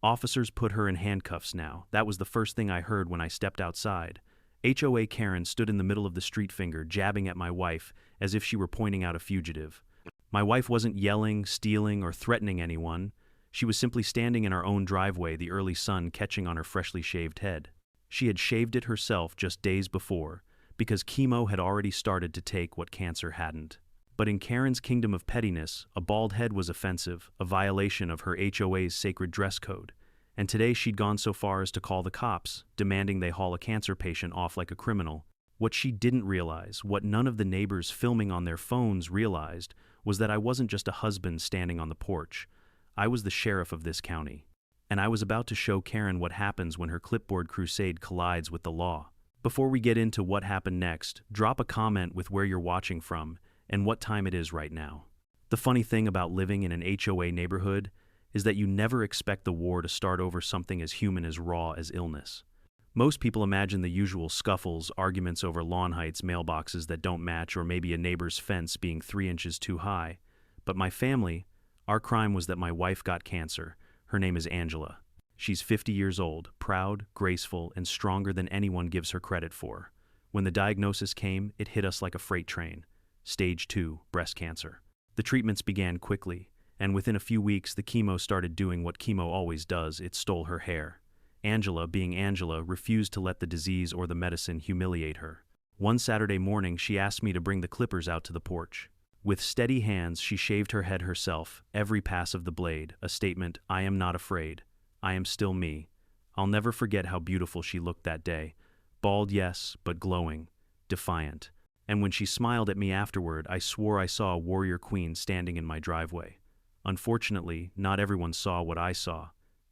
Officers put her in handcuffs now. That was the first thing I heard when I stepped outside. HOA Karen stood in the middle of the street finger, jabbing at my wife as if she were pointing out a fugitive. My wife wasn't yelling, stealing, or threatening anyone. She was simply standing in our own driveway, the early sun catching on her freshly shaved head. She had shaved it herself just days before, because chemo had already started to take what cancer hadn't. But in Karen's kingdom of pettiness, a bald head was offensive, a violation of her HOA's sacred dress code. And today she'd gone so far as to call the cops, demanding they haul a cancer patient off like a criminal. What she didn't realize, what none of the neighbors filming on their phones realized, was that I wasn't just a husband standing on the porch. I was the sheriff of this county. And I was about to show Karen what happens when her clipboard crusade collides with the law. Before we get into what happened next, drop a comment with where you're watching from and what time it is right now. The funny thing about living in an HOA neighborhood is that you never expect the war to start over something as human as raw as illness. Most people imagine the usual scuffles, arguments over lawn heights, mailboxes that don't match, or maybe a neighbor's fence being 3 inches too high. But my family, our crime was that my wife got cancer. Her name is Angela. She's 50 years old, proud, graceful, and stronger than anyone gives her credit for. When the diagnosis came, it hit us like a freight train. Stage 2, breast cancer. The treatments began quickly, and within a few weeks the chemo started doing what chemo always does: it stole her hair. Angela, being Angela, refused to let the disease or the medicine humiliate her. One Saturday morning she asked me to bring the clippers out to the porch. With steady hands she shaved her head herself, every pass of the blade, a statement: I am not afraid. I am still me. I'll never forget how beautiful she looked that day. Bald, yes, but glowing, defiant. And when she smiled at me afterward, I swore I saw a warrior queen standing in my driveway. Unfortunately, not everyone saw what I saw.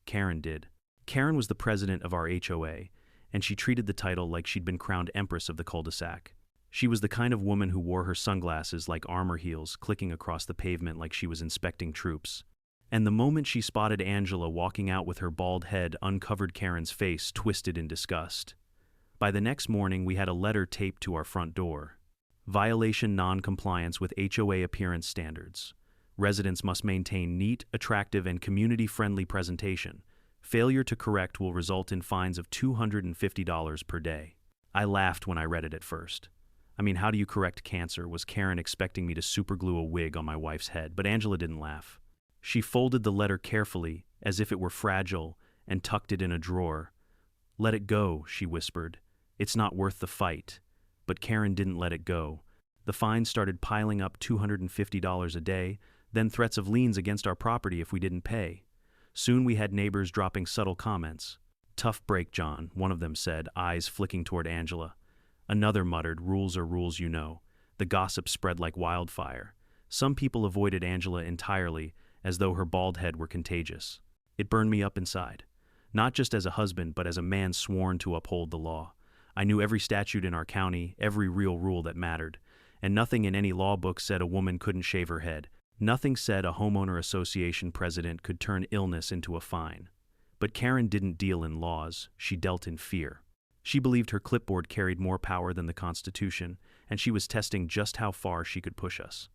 Karen did. Karen was the president of our HOA, and she treated the title like she'd been crowned empress of the cul-de-sac. She was the kind of woman who wore her sunglasses like armor heels, clicking across the pavement like she was inspecting troops. And the moment she spotted Angela walking out with her bald head uncovered, Karen's face twisted in disgust. By the next morning, we had a letter taped to our front door. Violation: non-compliance with HOA appearance standards. Residents must maintain neat, attractive, and community-friendly presentation. Failure to correct will result in fines of $250 per day. I laughed when I read it at first. I mean, how do you correct cancer? Was Karen expecting me to superglue a wig on my wife's head? But Angela didn't laugh. She folded the letter carefully, as if it were fragile, and tucked it in a drawer. "Let it go," she whispered. "It's not worth the fight." But Karen didn't let it go. The fines started piling up: $250 a day, then threats of liens against our property if we didn't pay. Soon we had neighbors dropping subtle comments. "Tough break, John," one of them said, eyes flicking toward Angela. Another muttered, "Rules are rules, you know." The gossip spread like wildfire. Some people avoided Angela entirely, as though her bald head were contagious. It burned me up inside. Not just as a husband, but as a man sworn to uphold the law. I knew every statute in our county, every real rule that mattered. And nothing in any law book said a woman couldn't shave her head. Nothing said a homeowner association president could turn illness into a fine. But Karen didn't deal in laws, she dealt in fear. She believed her clipboard carried more power than the Constitution, and she was testing just how far she could push us.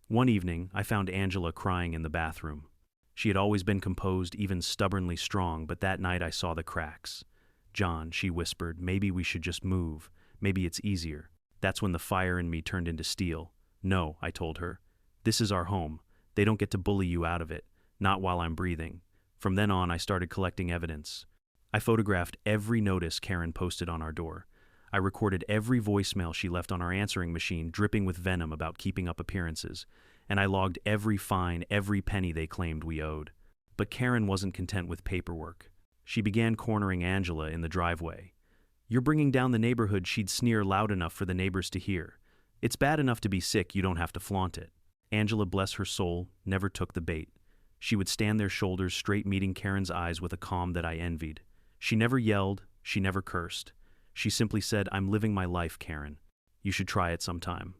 One evening, I found Angela crying in the bathroom. She had always been composed, even stubbornly strong, but that night I saw the cracks. "John," she whispered, "maybe we should just move. Maybe it's easier." That's when the fire in me turned into steel. "No," I told her. "This is our home. They don't get to bully you out of it. Not while I'm breathing." From then on, I started collecting evidence. I photographed every notice Karen posted on our door. I recorded every voicemail she left on our answering machine, dripping with venom about keeping up appearances. And I logged every fine, every penny they claimed we owed. But Karen wasn't content with paperwork. She began cornering Angela in the driveway. "You're bringing down the neighborhood," she'd sneer loud enough for the neighbors to hear. "It's bad enough to be sick, you don't have to flaunt it." Angela, bless her soul, never took the bait. She would stand there, shoulders straight, meeting Karen's eyes with a calm that I envied. She never yelled, she never cursed. She simply said, "I'm living my life, Karen. You should try it sometime."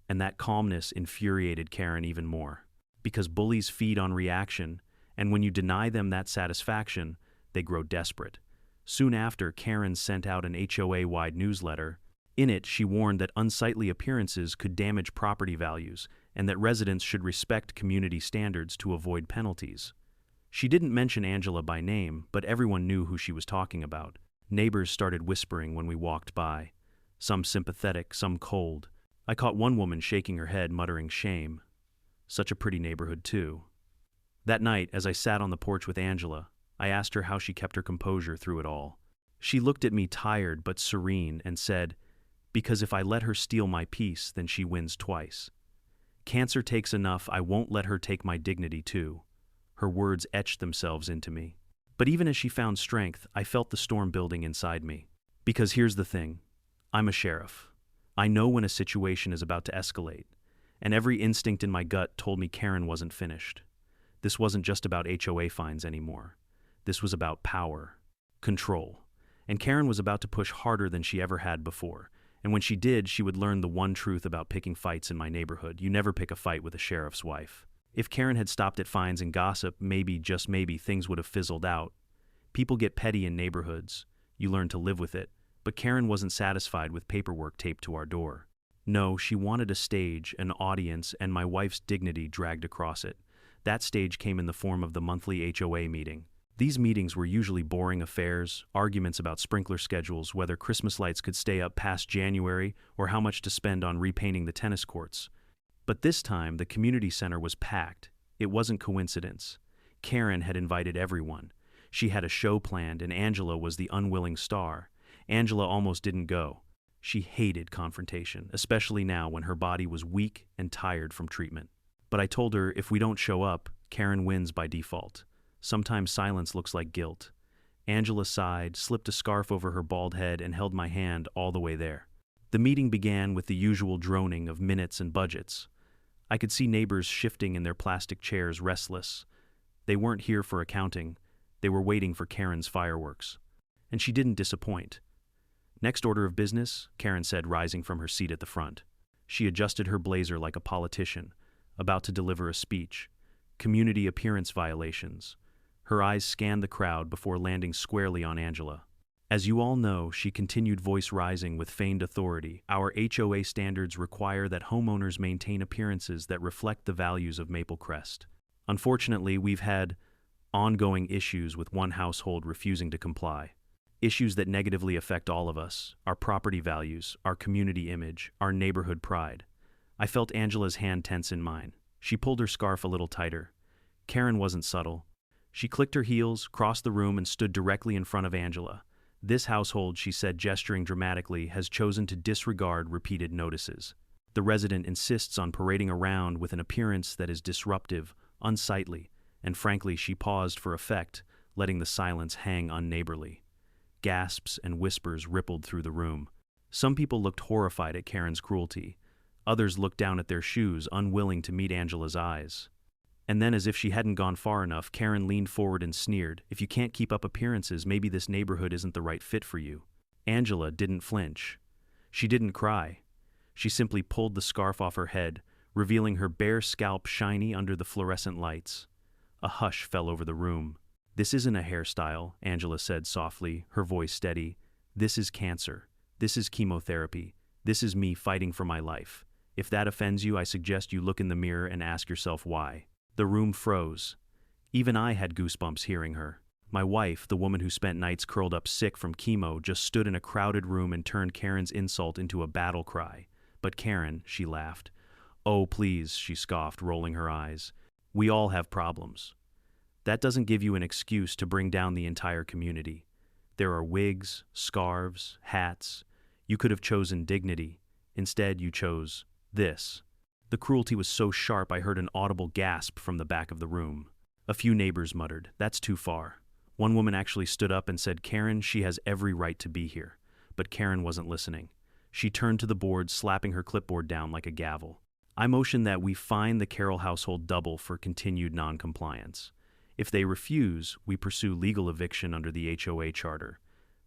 And that calmness infuriated Karen even more. Because bullies feed on reaction, and when you deny them that satisfaction, they grow desperate. Soon after, Karen sent out an HOA-wide newsletter. In it, she warned that unsightly appearances could damage property values and that residents should respect community standards to avoid penalties. She didn't mention Angela by name, but everyone knew who she was talking about. Neighbors started whispering when we walked by. Some sympathetic, some cold. I caught one woman shaking her head, muttering shame. Such a pretty neighborhood, too. That night, as I sat on the porch with Angela, I asked her how she kept her composure through it all. She looked at me tired but serene and said, "Because if I let her steal my peace, then she wins twice. Cancer takes enough, I won't let her take my dignity too." Her words etched themselves into me. But even as she found strength, I felt the storm building inside me. Because here's the thing. I'm a sheriff. I know when a situation is about to escalate, and every instinct in my gut told me Karen wasn't finished. This wasn't just about HOA fines anymore. This was about power, control. And Karen was about to push harder than she ever had before. And when she did, she would learn the one truth about picking fights in my neighborhood. You never pick a fight with a sheriff's wife. If Karen had stopped at fines and gossip, maybe, just maybe, things would have fizzled out. People get petty in neighborhoods. You learn to live with it. But Karen wasn't satisfied with paperwork taped to our door. No, she wanted a stage, an audience, and my wife's dignity dragged across it. That stage came in the form of the monthly HOA meeting. These meetings were usually boring affairs, arguments about sprinkler schedules, whether Christmas lights could stay up past January, or how much to spend on repainting the tennis courts. But this time, the community center was packed. It wasn't coincidence. Karen had invited everyone. She had a show planned, and Angela was the unwilling star. Angela almost didn't go. She hated confrontation, especially now when her body was weak and tired from treatment. But I told her, if we don't show up, Karen wins by default. Sometimes silence looks like guilt. Angela sighed, slipped a scarf over her bald head, and held my hand all the way there. The meeting began with the usual droning of minutes and budgets. I could see neighbors shifting in their plastic chairs, restless. They weren't here for accounting. They were waiting for Karen's fireworks. And she didn't disappoint. "Next order of business," Karen said, rising from her seat at the front. She adjusted her blazer like a politician, about to deliver a speech. Community appearance violations. Her eyes scanned the crowd before landing squarely on Angela. "As you all know," she continued, voice rising with feigned authority, "our HOA standards require that homeowners maintain appearances that reflect the values of Maple Crest. Unfortunately, we've had ongoing issues with one household refusing to comply. Issues that negatively affect all of us, our property values, our community image, our neighborhood pride." I felt Angela's hand tense in mine. She pulled her scarf a little tighter. Karen wasn't subtle. She clicked her heels, crossed the room, and stood directly in front of Angela. "This household," she said, gesturing dramatically, "has chosen to disregard repeated notices. The resident insists on parading around with an appearance that is disruptive, unsightly, and frankly," she paused for effect, letting the silence hang unneighborly. Gasps and whispers rippled through the room. Some people looked horrified at Karen's cruelty. Others looked down at their shoes, unwilling to meet Angela's eyes. And then, as if she hadn't gone far enough, Karen leaned forward and sneered, "If you can't keep up appearances, maybe this neighborhood isn't the right fit for you." Angela didn't flinch. She didn't cry. She simply pulled the scarf off her head, revealing her bare scalp shiny under the fluorescent lights. A hush fell over the room. "This isn't a hairstyle," Angela said softly, her voice steady. "This is cancer. This is chemotherapy. This is me fighting for my life. If that offends you, I suggest you look in the mirror and ask yourself why." The room froze. Even I had goosebumps hearing her. My wife, the woman who spent nights curled up sick from chemo, just stood in a crowded room and turned Karen's insult into a battle cry. "But Karen," she laughed. "Oh, please," she scoffed, rolling her eyes. "We all have problems. That doesn't give you an excuse to bring down the entire community. There are wigs, scarves, hats. You could have chosen dignity. Instead, you chose this." The cruelty was so sharp I heard an audible gasp from the back of the room. A few neighbors muttered, "That's too far." One woman actually stood up and said, "Karen, she has every right to be here." But Karen wasn't listening. She turned to the board, slapping her clipboard down like a gavel. I motioned that we fine the Carroll household double for continued non-compliance. If they refuse, we pursue legal eviction under the HOA charter.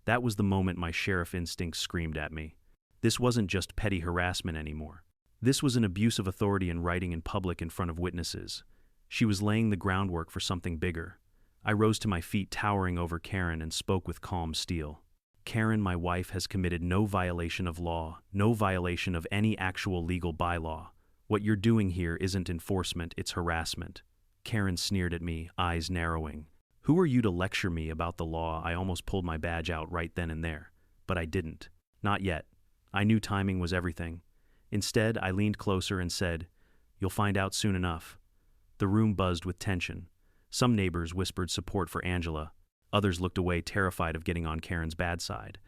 That was the moment my sheriff instinct screamed at me. This wasn't just petty harassment anymore. This was an abuse of authority in writing in public in front of witnesses. She was laying the groundwork for something bigger. I rose to my feet, towering over Karen, and spoke with calm steel. "Karen, my wife, has committed no violation of law, no violation of any actual legal bylaw. What you're doing here isn't enforcement, it's harassment. Karen sneered at me, eyes narrowing. Who are you to lecture me about the law? I almost pulled my badge out right then and there. But I didn't. Not yet. I knew timing was everything. Instead, I leaned closer and said, "You'll find out soon enough." The room buzzed with tension. Some neighbors whispered support for Angela. Others looked away, terrified of getting on Karen's bad side.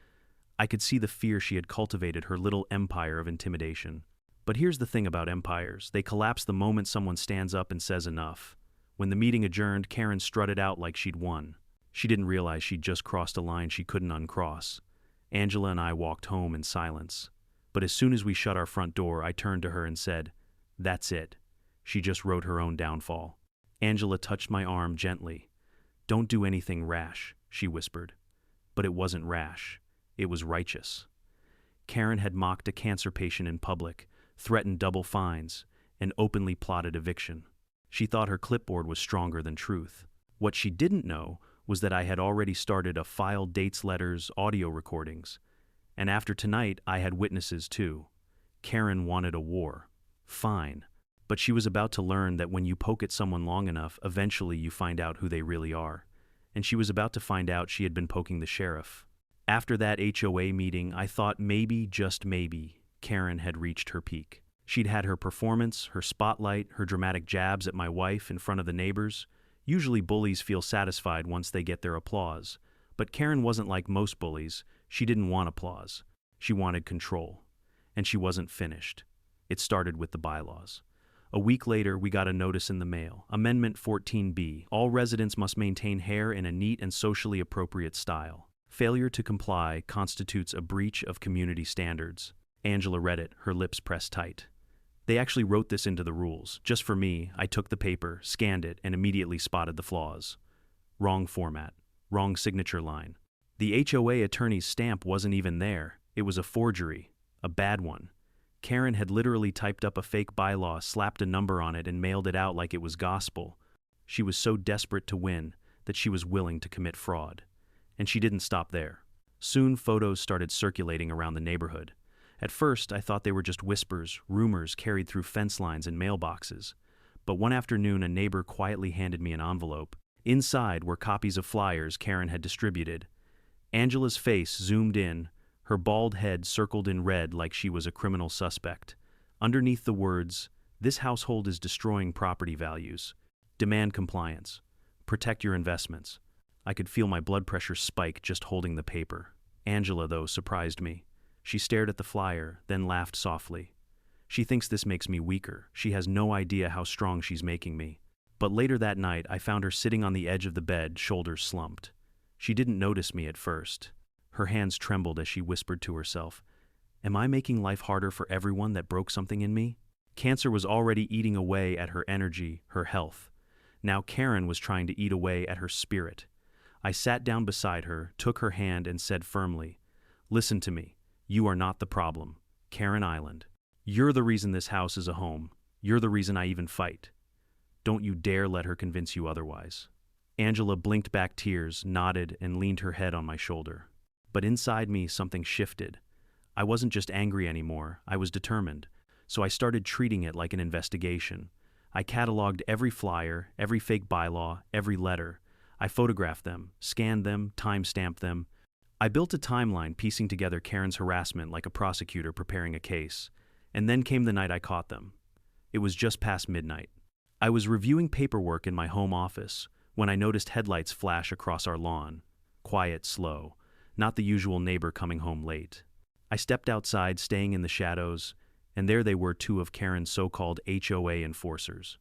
I could see the fear she had cultivated, her little empire of intimidation. But here's the thing about empires. They collapse the moment someone stands up and says enough. When the meeting adjourned, Karen strutted out like she'd won. She didn't realize she'd just crossed a line she couldn't uncross. Angela and I walked home in silence. But as soon as we shut our front door, I turned to her and said, "That's it. She just wrote her own downfall." Angela touched my arm gently. "Don't do anything rash," she whispered. But it wasn't rash. It was righteous. Karen had mocked a cancer patient in public, threatened double fines, and openly plotted eviction. She thought her clipboard was stronger than truth. What she didn't know was that I had already started a file, dates, letters, audio recordings. And after tonight, I had witnesses too. Karen wanted a war. Fine. But she was about to learn that when you poke at someone long enough, eventually you find out who they really are. And she was about to find out she had been poking the sheriff. After that HOA meeting, I thought maybe, just maybe, Karen had reached her peak. She'd had her performance, her spotlight, her dramatic jabs at my wife in front of the neighbors. Usually bullies feel satisfied once they get their applause. But Karen wasn't like most bullies. She didn't want applause. She wanted control. And she wasn't finished. It started with the bylaws. A week later, we got a notice in the mail. Amendment 14B. All residents must maintain hair in a neat and socially appropriate style. Failure to comply constitutes a breach of community standards. Angela read it, her lips pressed tight. They actually wrote this into the rules. Just for me, I took the paper, scanned it, and immediately spotted the flaws. Wrong format. Wrong signature line. The HOA attorney's stamp wasn't even there. It was a forgery. A bad one. Karen had literally typed up a fake bylaw, slapped a number on it, and mailed it out like it was gospel. She was so desperate to win that she was willing to commit fraud. And she didn't stop there. Soon photos started circulating around the neighborhood. At first, I thought they were just whispers, rumors carried through fence lines and mailboxes. But one afternoon, a neighbor quietly handed me an envelope. Inside were copies of flyers Karen had distributed. Angela's face zoomed in, her bald head circled in red like she was a criminal suspect. Underneath the words, "This household is destroying property values. Demand compliance. Protect your investments." I could feel my blood pressure spike just holding the paper. Angela, though, surprised me. She stared at the flyer, then laughed softly. She thinks this makes me weaker. She has no idea how strong she's making me. But later that night, I found her sitting on the edge of the bed, shoulders slumped. She didn't notice me at first. Her hands trembled as she whispered to herself, "Am I making life harder for everyone that broke something in me?" Cancer was already eating away at her energy, her health. Now Karen was trying to eat away at her spirit. I sat down beside her, took her hand, and said firmly, "Listen to me. You are not the problem, Karen Island. You're the reason this house is a home. You're the reason I even fight. Don't you dare let her convince you otherwise." Angela blinked back tears, nodded, and leaned her head on my shoulder. But inside me, something shifted. I wasn't just angry anymore, I was determined. So I started treating it like an investigation. I cataloged every flyer, every fake bylaw, every letter. I photographed them, scanned them, time-stamped them. I built a timeline piecing together Karen's harassment like a prosecutor preparing a case. And then came the night I caught them. It was just past midnight. I was reviewing paperwork in my home office when I noticed headlights flash across our lawn. Quiet, slow, not the usual neighbor coming home late. I stepped outside, staying in the shadows, and there they were, two of Karen's so-called HOA enforcers.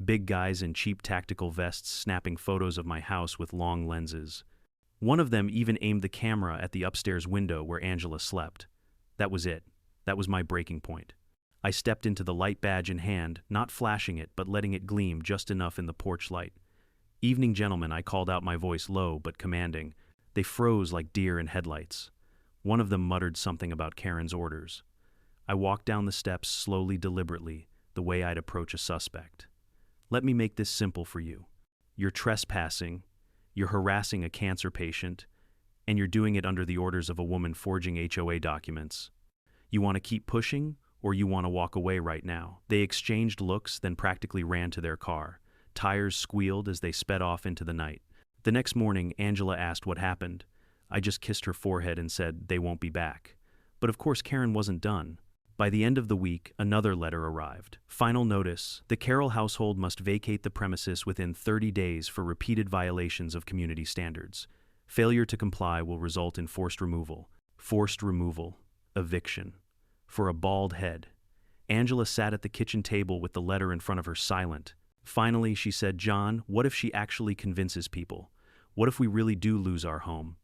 Big guys in cheap tactical vests snapping photos of my house with long lenses. One of them even aimed the camera at the upstairs window where Angela slept. That was it. That was my breaking point. I stepped into the light badge in hand, not flashing it but letting it gleam just enough in the porch light. "Evening, gentlemen," I called out, my voice low but commanding. They froze like deer in headlights. One of them muttered something about Karen's orders. I walked down the steps slowly, deliberately, the way I'd approach a suspect. "Let me make this simple for you. You're trespassing, you're harassing a cancer patient, and you're doing it under the orders of a woman forging HOA documents. You want to keep pushing, or you want to walk away right now?" They exchanged looks, then practically ran to their car. Tires squealed as they sped off into the night. The next morning, Angela asked what happened. I just kissed her forehead and said they won't be back. But of course Karen wasn't done. By the end of the week, another letter arrived. Final notice: the Carroll household must vacate the premises within 30 days for repeated violations of community standards. Failure to comply will result in forced removal. Forced removal. Eviction. For a bald head. Angela sat at the kitchen table with the letter in front of her, silent. Finally, she said, "John, what if she actually convinces people? What if we really do lose our home?"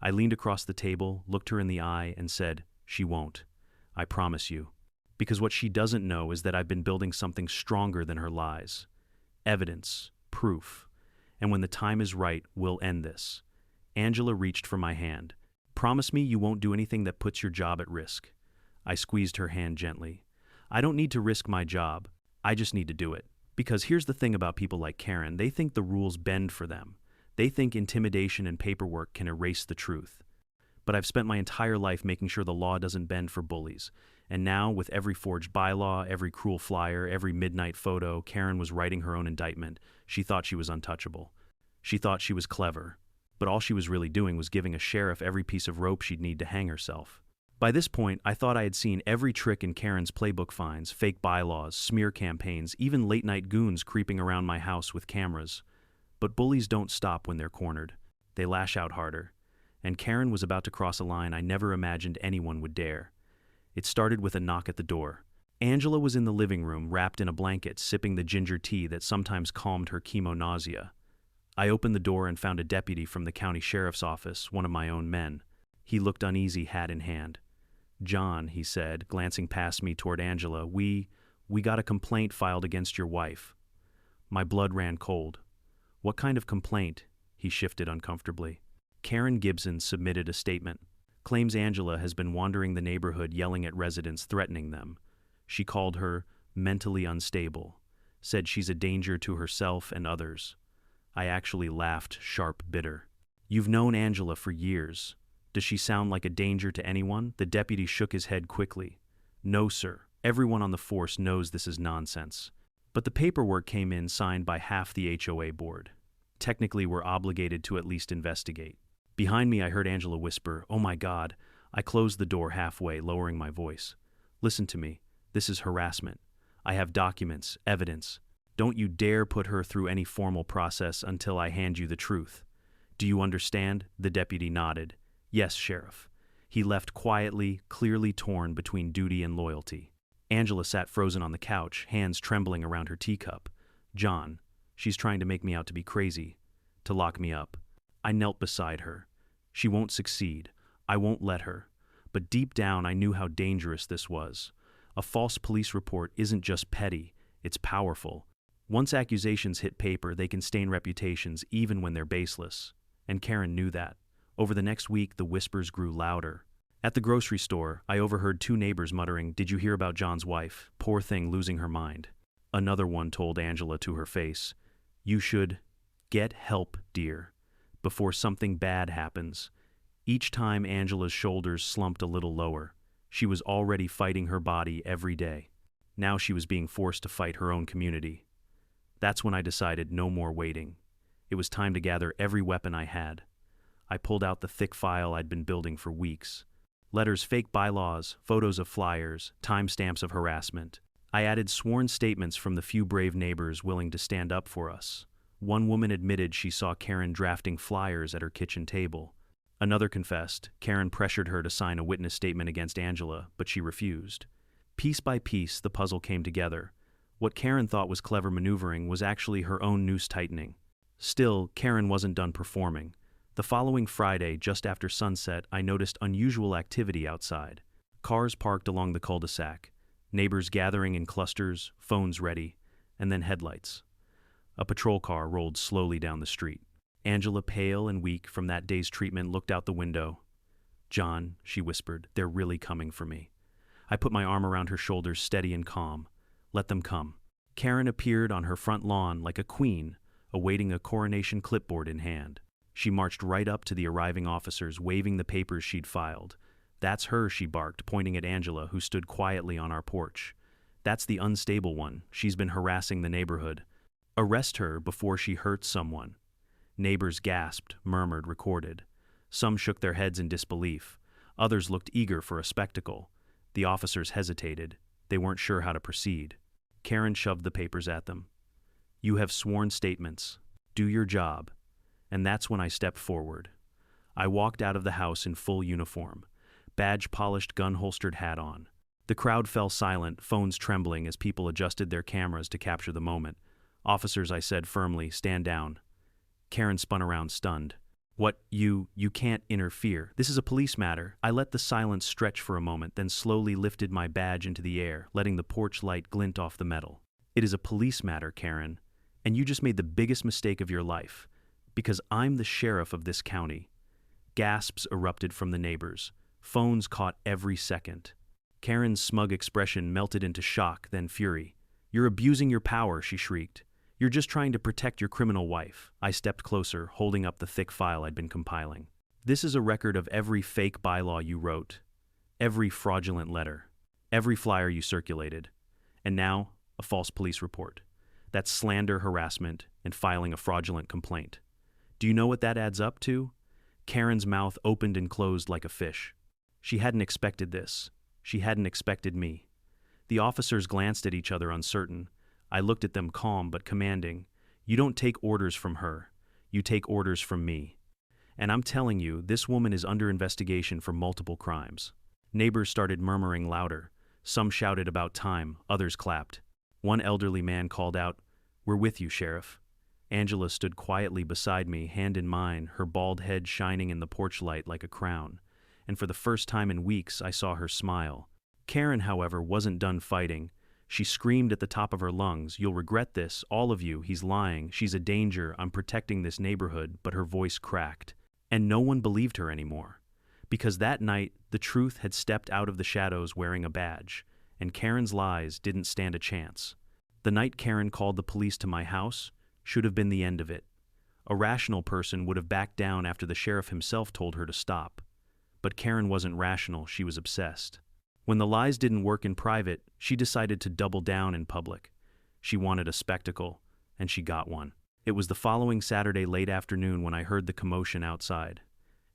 I leaned across the table, looked her in the eye, and said, "She won't. I promise you. Because what she doesn't know is that I've been building something stronger than her lies. Evidence. Proof. And when the time is right, we'll end this." Angela reached for my hand. "Promise me you won't do anything that puts your job at risk." I squeezed her hand gently. "I don't need to risk my job. I just need to do it. Because here's the thing about people like Karen, they think the rules bend for them. They think intimidation and paperwork can erase the truth. But I've spent my entire life making sure the law doesn't bend for bullies. And now, with every forged bylaw, every cruel flyer, every midnight photo, Karen was writing her own indictment. She thought she was untouchable. She thought she was clever. But all she was really doing was giving a sheriff every piece of rope she'd need to hang herself. By this point, I thought I had seen every trick in Karen's playbook: fines, fake bylaws, smear campaigns, even late-night goons creeping around my house with cameras. But bullies don't stop when they're cornered. They lash out harder. And Karen was about to cross a line I never imagined anyone would dare. It started with a knock at the door. Angela was in the living room, wrapped in a blanket, sipping the ginger tea that sometimes calmed her chemo nausea. I opened the door and found a deputy from the county sheriff's office, one of my own men. He looked uneasy, hat in hand. "John," he said, glancing past me toward Angela, we got a complaint filed against your wife." My blood ran cold. "What kind of complaint?" He shifted uncomfortably. "Karen Gibson submitted a statement. Claims Angela has been wandering the neighborhood yelling at residents, threatening them. She called her mentally unstable. Said she's a danger to herself and others." I actually laughed, sharp, bitter. "You've known Angela for years. Does she sound like a danger to anyone?" The deputy shook his head quickly. "No, sir. Everyone on the force knows this is nonsense. But the paperwork came in signed by half the HOA board. Technically, we're obligated to at least investigate." Behind me, I heard Angela whisper, "Oh my God." I closed the door halfway, lowering my voice. "Listen to me. This is harassment. I have documents, evidence. Don't you dare put her through any formal process until I hand you the truth. Do you understand?" The deputy nodded. "Yes, Sheriff." He left quietly, clearly torn between duty and loyalty. Angela sat frozen on the couch, hands trembling around her teacup. "John, she's trying to make me out to be crazy, to lock me up." I knelt beside her. "She won't succeed. I won't let her." But deep down, I knew how dangerous this was. A false police report isn't just petty, it's powerful. Once accusations hit paper, they can stain reputations even when they're baseless. And Karen knew that. Over the next week, the whispers grew louder. At the grocery store, I overheard two neighbors muttering, "Did you hear about John's wife? Poor thing, losing her mind." Another one told Angela to her face, "You should get help, dear, before something bad happens." Each time, Angela's shoulders slumped a little lower. She was already fighting her body every day. Now she was being forced to fight her own community. That's when I decided no more waiting. It was time to gather every weapon I had. I pulled out the thick file I'd been building for weeks. Letters, fake bylaws, photos of flyers, timestamps of harassment. I added sworn statements from the few brave neighbors willing to stand up for us. One woman admitted she saw Karen drafting flyers at her kitchen table. Another confessed Karen pressured her to sign a witness statement against Angela, but she refused. Piece by piece, the puzzle came together. What Karen thought was clever maneuvering was actually her own noose tightening. Still, Karen wasn't done performing. The following Friday, just after sunset, I noticed unusual activity outside. Cars parked along the cul-de-sac, neighbors gathering in clusters, phones ready, and then headlights. A patrol car rolled slowly down the street. Angela, pale and weak from that day's treatment, looked out the window. "John," she whispered, "they're really coming for me." I put my arm around her shoulders, steady and calm. "Let them come." Karen appeared on her front lawn like a queen, awaiting a coronation clipboard in hand. She marched right up to the arriving officers, waving the papers she'd filed. "That's her," she barked, pointing at Angela, who stood quietly on our porch. "That's the unstable one. She's been harassing the neighborhood." Arrest her before she hurts someone. Neighbors gasped, murmured, recorded. Some shook their heads in disbelief. Others looked eager for a spectacle. The officers hesitated. They weren't sure how to proceed. Karen shoved the papers at them. You have sworn statements. Do your job. And that's when I stepped forward. I walked out of the house in full uniform, badge-polished, gun-holstered hat on. The crowd fell silent, phones trembling as people adjusted their cameras to capture the moment. Officers, I said firmly, stand down. Karen spun around, stunned. What, you can't interfere. This is a police matter. I let the silence stretch for a moment, then slowly lifted my badge into the air, letting the porch light glint off the metal. It is a police matter, Karen, and you just made the biggest mistake of your life, because I'm the sheriff of this county. Gasps erupted from the neighbors. Phones caught every second. Karen's smug expression melted into shock, then fury. You're abusing your power, she shrieked. You're just trying to protect your criminal wife. I stepped closer, holding up the thick file I'd been compiling. This is a record of every fake bylaw you wrote, every fraudulent letter, every flyer you circulated, and now a false police report. That's slander, harassment, and filing a fraudulent complaint. Do you know what that adds up to? Karen's mouth opened and closed like a fish. She hadn't expected this. She hadn't expected me. The officers glanced at each other, uncertain. I looked at them, calm but commanding. You don't take orders from her. You take orders from me. And I'm telling you, this woman is under investigation for multiple crimes. Neighbors started murmuring louder. Some shouted about time, others clapped. One elderly man called out, "We're with you, Sheriff." Angela stood quietly beside me, hand in mine, her bald head shining in the porch light like a crown. And for the first time in weeks, I saw her smile. Karen, however, wasn't done fighting. She screamed at the top of her lungs, "You'll regret this, all of you, he's lying, she's a danger, I'm protecting this neighborhood," but her voice cracked. And no one believed her anymore. Because that night, the truth had stepped out of the shadows wearing a badge, and Karen's lies didn't stand a chance. The night Karen called the police to my house should have been the end of it. A rational person would have backed down after the sheriff himself told her to stop. But Karen wasn't rational, she was obsessed. When the lies didn't work in private, she decided to double down in public. She wanted a spectacle, and she got one. It was the following Saturday late afternoon when I heard the commotion outside.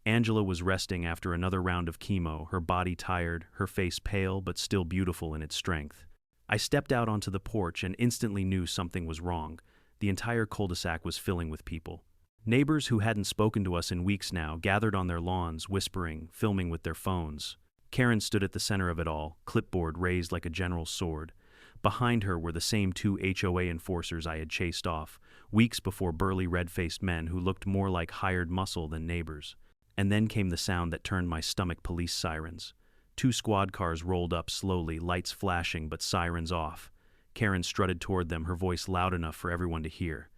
Angela was resting after another round of chemo, her body tired, her face pale but still beautiful in its strength. I stepped out onto the porch and instantly knew something was wrong. The entire cul-de-sac was filling with people. Neighbors who hadn't spoken to us in weeks now gathered on their lawns, whispering, filming with their phones. Karen stood at the center of it all, clipboard raised like a general's sword. Behind her were the same two HOA enforcers I had chased off, weeks before, burly red-faced men who looked more like hired muscle than neighbors. And then came the sound that turned my stomach: police sirens. 2 squad cars rolled up slowly, lights flashing but sirens off. Karen strutted toward them, her voice loud enough for everyone to hear.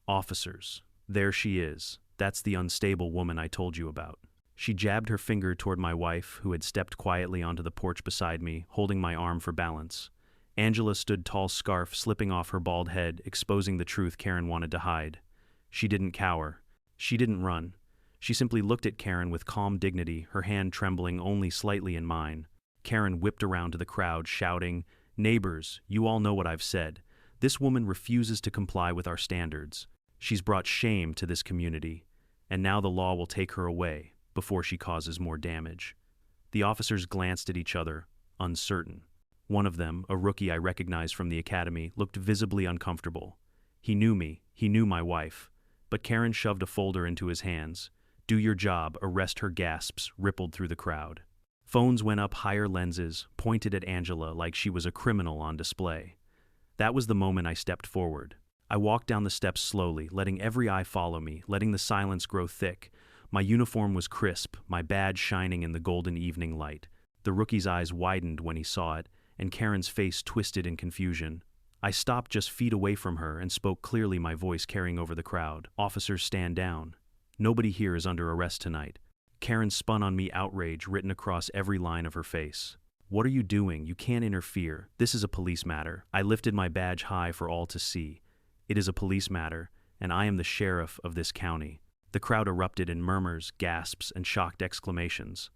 "Officers, there she is. That's the unstable woman I told you about." She jabbed her finger toward my wife, who had stepped quietly onto the porch beside me, holding my arm for balance. Angela stood tall, scarf slipping off her bald head, exposing the truth Karen wanted to hide. She didn't cower. She didn't run. She simply looked at Karen with calm dignity, her hand trembling only slightly in mine. Karen whipped around to the crowd, shouting, "Neighbors, you all know what I've said. This woman refuses to comply with our standards. She's brought shame to this community, and now the law will take her away before she causes more damage." The officers glanced at each other, uncertain. One of them, a rookie I recognized from the academy, looked visibly uncomfortable. He knew me, he knew my wife. But Karen shoved a folder into his hands. "Do your job, arrest her." Gasps rippled through the crowd. Phones went up higher, lenses pointed at Angela like she was a criminal on display. That was the moment I stepped forward. I walked down the steps slowly, letting every eye follow me, letting the silence grow thick. My uniform was crisp, my badge shining in the golden evening light. The rookie's eyes widened when he saw it, and Karen's face twisted in confusion. I stopped just feet away from her and spoke clearly, my voice carrying over the crowd. "Officers, stand down. Nobody here is under arrest tonight." Karen spun on me, outrage written across every line of her face. "What are you doing? You can't interfere. This is a police matter." I lifted my badge high for all to see. "It is a police matter, and I am the sheriff of this county." The crowd erupted in murmurs, gasps, and shocked exclamations.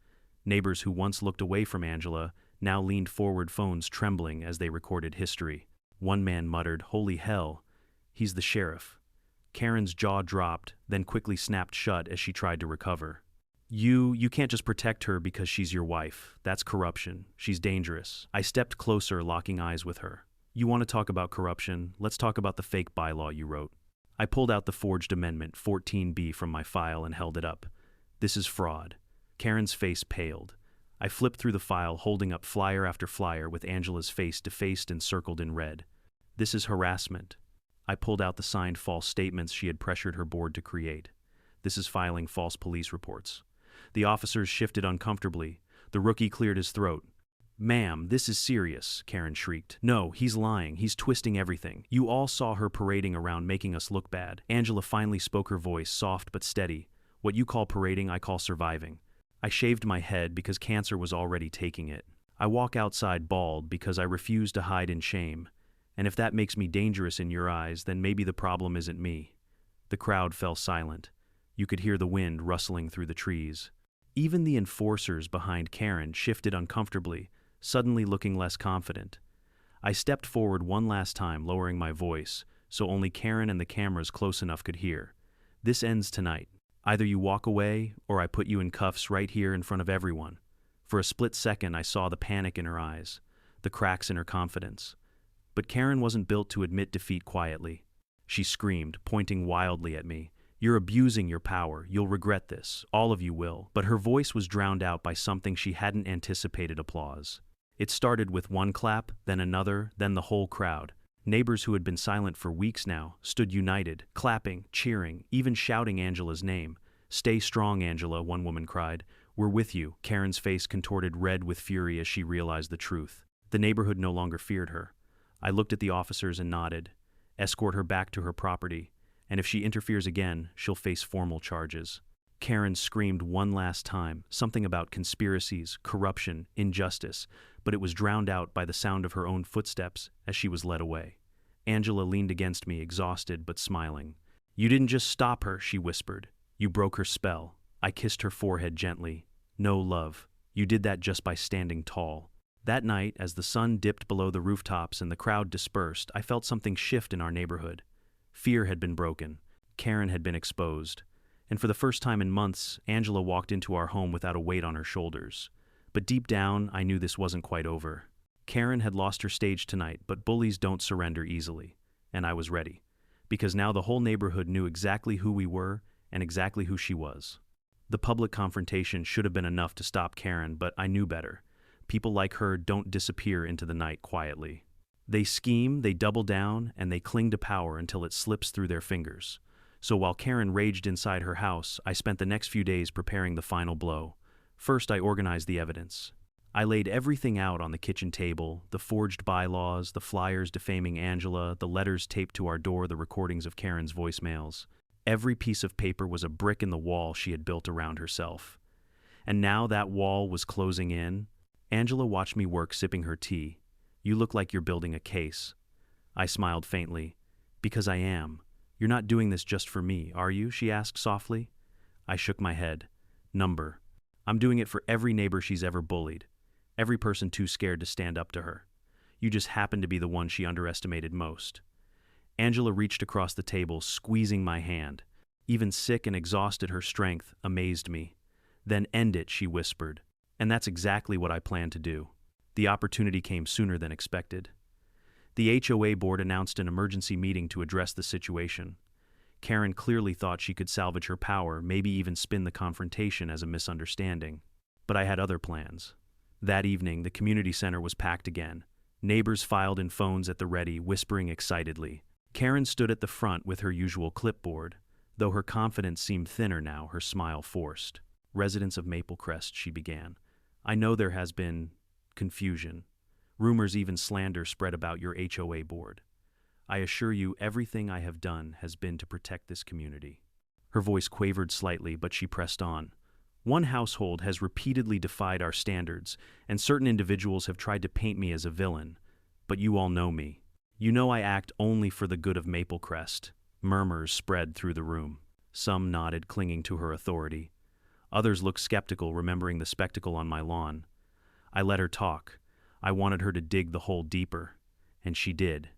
Neighbors who once looked away from Angela now leaned forward, phones trembling as they recorded history. One man muttered, "Holy hell, He's the sheriff. Karen's jaw dropped, then quickly snapped shut as she tried to recover. You can't just protect her because she's your wife. That's corruption. She's dangerous. I stepped closer, locking eyes with her. You want to talk about corruption? Let's talk about the fake bylaw you wrote. I pulled out the forged amendment, 14B, from my file and held it up. This is fraud. Karen's face paled. I flipped through the file, holding up flyer after flyer with Angela's face defaced and circled in red. This is harassment. I pulled out the signed false statements she had pressured her board to create. This is filing false police reports. The officers shifted uncomfortably. The rookie cleared his throat. Ma'am, this is serious, Karen shrieked. No, he's lying. He's twisting everything. You all saw her parading around making us look bad. Angela finally spoke, her voice soft but steady. What you call parading, I call surviving. I shaved my head because cancer was already taking it. I walk outside bald because I refuse to hide in shame. And if that makes me dangerous in your eyes, then maybe the problem isn't me. The crowd fell silent. You could hear the wind rustling through the trees. Even the enforcers behind Karen shifted uncomfortably, suddenly looking less confident. I stepped forward one last time, lowering my voice, so only Karen and the cameras close enough could hear. This ends tonight. Either you walk away, or I put you in cuffs right here in front of everyone. For a split second, I saw the panic in her eyes, the cracks in her confidence. But Karen wasn't built to admit defeat quietly. She screamed, pointing wildly at me. You're abusing your power. You'll regret this. All of you will. But her voice was drowned out by something she hadn't anticipated: applause. It started with one clap, then another, then the whole crowd. Neighbors who had been silent for weeks now stood united, clapping, cheering, even shouting Angela's name. Stay strong, Angela, one woman cried. We're with you. Karen's face contorted red with fury as she realized the truth. The neighborhood no longer feared her. I looked at the officers and nodded. Escort her back to her property, and if she interferes again, she'll face formal charges. Karen screamed one last time, something about conspiracies, corruption, injustice, but it was drowned out by the sound of her own footsteps as she was led away. Angela leaned against me, exhausted but smiling. You didn't just stop her, she whispered. You broke her spell. I kissed her forehead gently. No, love. You did that just by standing tall. That night, as the sun dipped below the rooftops and the crowd dispersed, I felt something shift in our neighborhood. Fear had been broken. Karen had been exposed. And for the first time in months, Angela walked into our home without a weight on her shoulders. But deep down, I knew this wasn't quite over. Karen had lost her stage tonight, but bullies don't surrender easily. And I was ready. Because now the whole neighborhood knew exactly who we were and exactly who she was. The public confrontation should have been enough to stop Karen, but I knew better. People like her don't disappear into the night quietly. They scheme, they double down, and they cling to power until it slips through their fingers. So while Karen raged inside her house, I spent the next few days preparing the final blow. First, I organized the evidence. I laid everything out on the kitchen table: the forged bylaws, the flyers defaming Angela, the letters taped to our door, the recordings of Karen's voicemails. Every piece of paper was a brick in the wall she had built around herself. And now that wall was closing in. Angela watched me work, sipping her tea. You look like you're building a case. I smiled faintly. Because I am. You're not doing this just for me, are you? She asked softly. I shook my head. Number. I'm doing it for every neighbor she's ever bullied. Every person too scared to stand up to her. You just happen to be the one she underestimated most. Angela reached across the table, squeezing my hand. Even sick and exhausted, her strength amazed me. Then end it, she whispered. And that's exactly what I planned to do. The opportunity came sooner than expected. The HOA board announced an emergency meeting to address the situation. Karen clearly thought she could salvage her power, maybe even spin the confrontation as a misunderstanding. But I had other plans. That evening, the community center was packed again. Neighbors filed in, phones at the ready, whispering excitedly. Karen stood at the front with her usual clipboard. Though her confidence seemed thinner now, her smile forced. Residents of Maple Crest, she began. I know there has been confusion. Rumors, even slander, spread about your HOA board. I assure you everything I have done has been to protect this community. Her voice quavered slightly, but she pressed on. One household has repeatedly defied our standards, and certain individuals have tried to paint me as a villain. But you all know me. You know I act only for the good of Maple Crest. Murmurs spread through the room. Some nodded, clinging to her authority. Others looked skeptical, remembering the spectacle on my lawn. I let her talk. I wanted her to dig the hole deeper, and she did.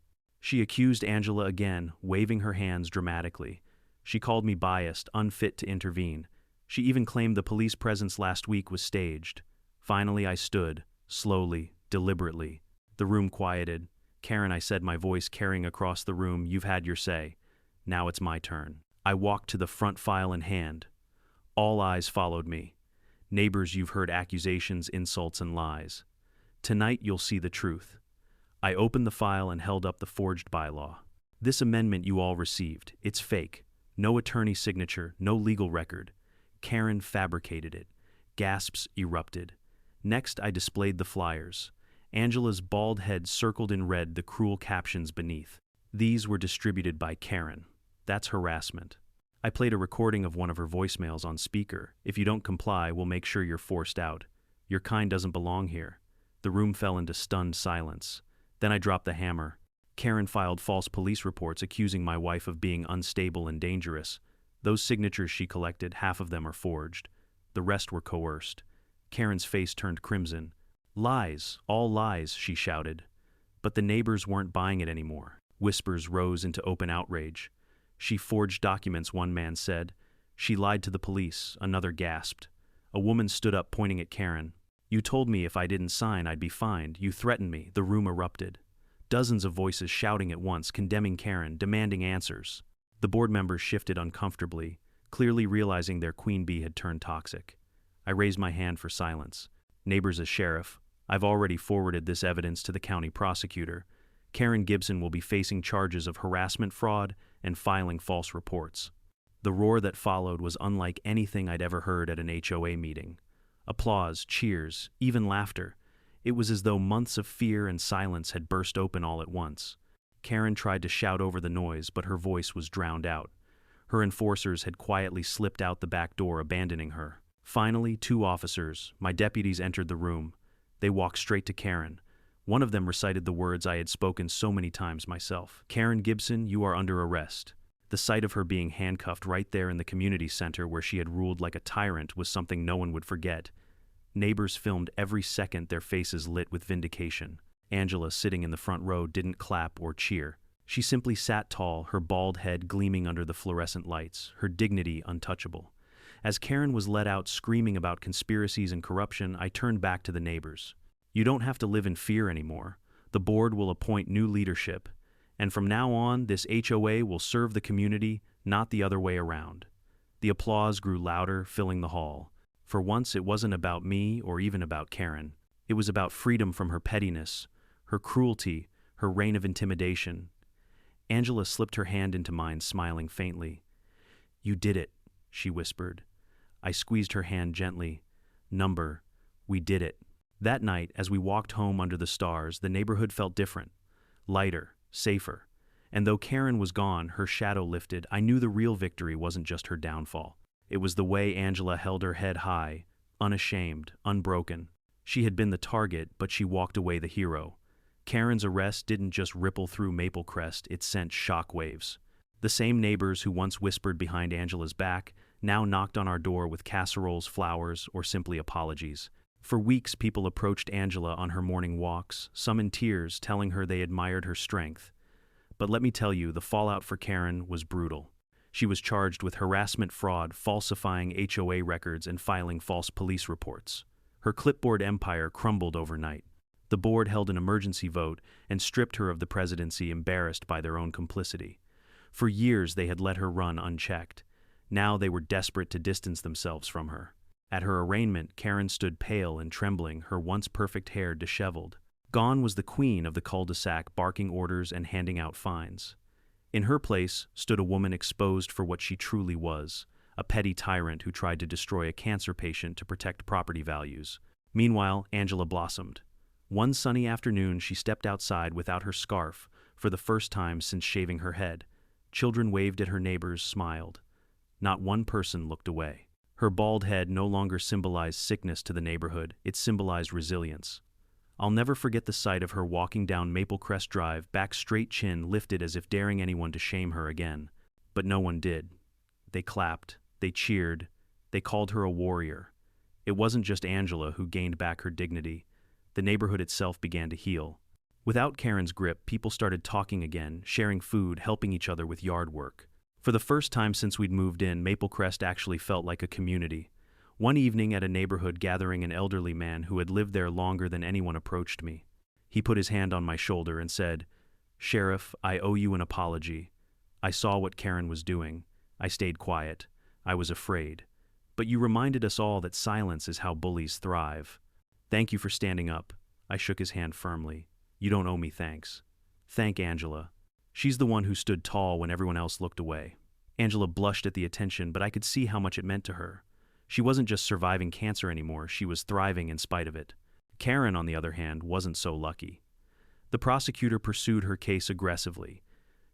She accused Angela again, waving her hands dramatically. She called me biased, unfit to intervene. She even claimed the police presence last week was staged. Finally, I stood, slowly, deliberately. The room quieted. Karen, I said, my voice carrying across the room, you've had your say. Now it's my turn. I walked to the front, file in hand. All eyes followed me. Neighbors, you've heard accusations, insults, and lies. Tonight you'll see the truth. I opened the file and held up the forged bylaw. This amendment you all received. It's fake. No attorney signature, no legal record. Karen fabricated it. Gasps erupted. Next, I displayed the flyers. Angela's bald head circled in red, the cruel captions beneath. These were distributed by Karen. That's harassment. I played a recording of one of her voicemails on speaker. If you don't comply, we'll make sure you're forced out. Your kind doesn't belong here. The room fell into stunned silence. Then I dropped the hammer. Karen filed false police reports accusing my wife of being unstable and dangerous. Those signatures she collected, half of them are forged. The rest were coerced. Karen's face turned crimson. Lies, all lies, she shouted. But the neighbors weren't buying it anymore. Whispers rose into open outrage. She forged documents, one man said. She lied to the police, another gasped. A woman stood up, pointing at Karen. You told me if I didn't sign, I'd be fined. You threatened me. The room erupted. Dozens of voices shouting at once, condemning Karen, demanding answers. The board members shifted uncomfortably, clearly realizing their queen bee had turned toxic. I raised my hand for silence. Neighbors, as sheriff, I've already forwarded this evidence to the county prosecutor. Karen Gibson will be facing charges of harassment, fraud, and filing false reports. The roar that followed was unlike anything I'd ever heard at an HOA meeting. Applause, cheers, even laughter. It was as though months of fear and silence had burst open all at once. Karen tried to shout over the noise, but her voice was drowned out. Her enforcers had quietly slipped out the back door, abandoning her. Finally, 2 officers, my deputies, entered the room. They walked straight to Karen. One of them recited the words I had spoken so many times myself. Karen Gibson, you are under arrest. The sight of her being handcuffed right there in the community center where she had ruled like a tyrant was something no one would forget. Neighbors filmed every second, their faces lit with vindication. Angela, sitting in the front row, didn't clap or cheer. She simply sat tall, her bald head gleaming under the fluorescent lights, her dignity untouchable. As Karen was let out screaming about conspiracies and corruption, I turned back to the neighbors. You don't have to live in fear anymore. The board will appoint new leadership. And from now on, this HOA will serve the community, not the other way around. The applause grew louder, filling the hall. For once, it wasn't about me or even about Karen. It was about freedom from her pettiness, her cruelty, her reign of intimidation. Angela slipped her hand into mine, smiling faintly. You did it, she whispered. I squeezed her hand gently. Number, we did it. That night, as we walked home under the stars, the neighborhood felt different, lighter, safer. And though Karen was gone, her shadow lifted. I knew the real victory wasn't just her downfall. It was the way Angela held her head high, unashamed, unbroken. She had been the target, but she walked away the hero. Karen's arrest didn't just ripple through Maple Crest, it sent shockwaves. The same neighbors who once whispered behind Angela's back now knocked on our door with casseroles, flowers, or simply apologies. For weeks, people approached Angela on her morning walks, some in tears, telling her they admired her strength. But let me tell you, the fallout for Karen was brutal. She was charged with harassment, fraud, falsifying HOA records, and filing false police reports. Her clipboard empire crumbled overnight. The board held an emergency vote and stripped her of the presidency, embarrassed by their own complicity. For years, they had let her run unchecked. Now they were desperate to distance themselves from her. At her arraignment, Karen stood pale and trembling, her once perfect hair disheveled. Gone was the queen of the cul-de-sac, barking orders and handing out fines. In her place stood a woman exposed for what she truly was, a petty tyrant who tried to destroy a cancer patient to protect property values. Meanwhile, Angela blossomed. One sunny afternoon, she stepped outside without her scarf for the first time since shaving her head. Children waved at her, neighbors smiled. Not one person looked away. Her bald head no longer symbolized sickness to the neighborhood, it symbolized resilience. I'll never forget the sight of her walking down Maple Crest Drive, back straight, chin lifted as if daring anyone to shame her again. But no one did. They clapped, they cheered, they called her a warrior. It wasn't just Angela who gained back her dignity. The neighborhood itself began to heal. Without Karen's grip, people started talking again, sharing food, helping each other with yard work. For the first time since we'd moved in, Maple Crest actually felt like a community. One evening at a neighborhood gathering, an elderly man who had lived there longer than anyone approached me. He put his hand on my shoulder and said, "Sheriff, I owe you an apology. I saw what Karen was doing. I stayed quiet. I was afraid. But you reminded us all that silence is how bullies thrive. Thank you for standing up." I shook his hand firmly. "You don't owe me thanks. Thank Angela. She's the one who stood tall when everyone else looked away." Angela blushed at the attention, but I could see how much it meant to her. She wasn't just surviving cancer anymore, she was thriving in spite of it. Karen, on the other hand, wasn't so lucky. The prosecutor pursued her case aggressively.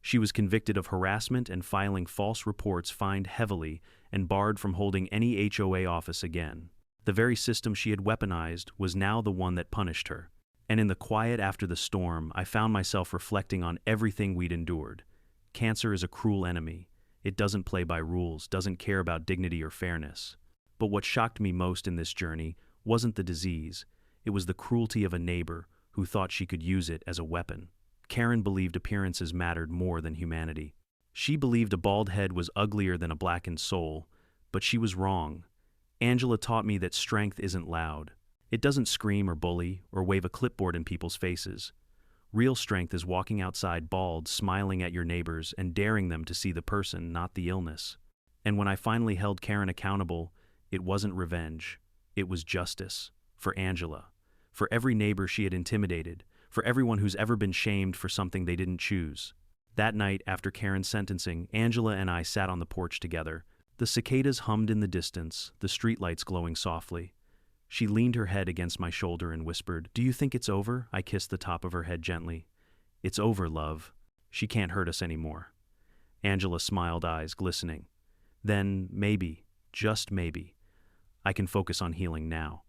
She was convicted of harassment and filing false reports, fined heavily, and barred from holding any HOA office again. The very system she had weaponized was now the one that punished her. And in the quiet after the storm, I found myself reflecting on everything we'd endured. Cancer is a cruel enemy. It doesn't play by rules, doesn't care about dignity or fairness. But what shocked me most in this journey wasn't the disease. It was the cruelty of a neighbor who thought she could use it as a weapon. Karen believed appearances mattered more than humanity. She believed a bald head was uglier than a blackened soul, but she was wrong. Angela taught me that strength isn't loud. It doesn't scream or bully or wave a clipboard in people's faces. Real strength is walking outside bald, smiling at your neighbors and daring them to see the person, not the illness. And when I finally held Karen accountable, it wasn't revenge. It was justice. For Angela. For every neighbor she had intimidated. For everyone who's ever been shamed for something they didn't choose. That night, after Karen's sentencing, Angela and I sat on the porch together. The cicadas hummed in the distance, the streetlights glowing softly. She leaned her head against my shoulder and whispered, "Do you think it's over?" I kissed the top of her head gently. "It's over, love. She can't hurt us anymore." Angela smiled, eyes glistening. "Then maybe, just maybe, I can focus on healing now."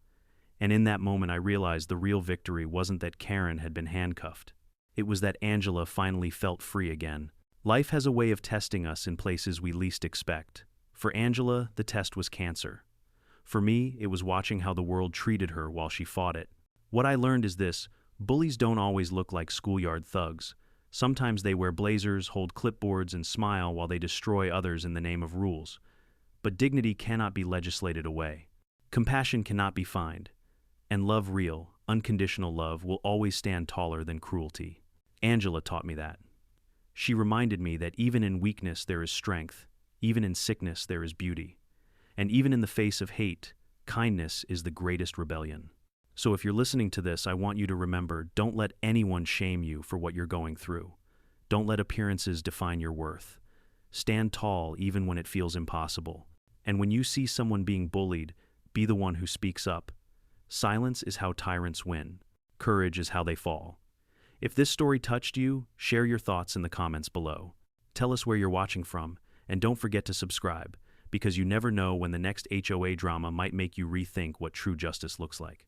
And in that moment I realized the real victory wasn't that Karen had been handcuffed. It was that Angela finally felt free again. Life has a way of testing us in places we least expect. For Angela, the test was cancer. For me, it was watching how the world treated her while she fought it. What I learned is this: bullies don't always look like schoolyard thugs. Sometimes they wear blazers, hold clipboards, and smile while they destroy others in the name of rules. But dignity cannot be legislated away. Compassion cannot be fined. And love, real, unconditional love, will always stand taller than cruelty. Angela taught me that. She reminded me that even in weakness there is strength, even in sickness there is beauty. And even in the face of hate, kindness is the greatest rebellion. So if you're listening to this, I want you to remember, don't let anyone shame you for what you're going through. Don't let appearances define your worth. Stand tall even when it feels impossible. And when you see someone being bullied, be the one who speaks up. Silence is how tyrants win. Courage is how they fall. If this story touched you, share your thoughts in the comments below. Tell us where you're watching from, and don't forget to subscribe, because you never know when the next HOA drama might make you rethink what true justice looks like.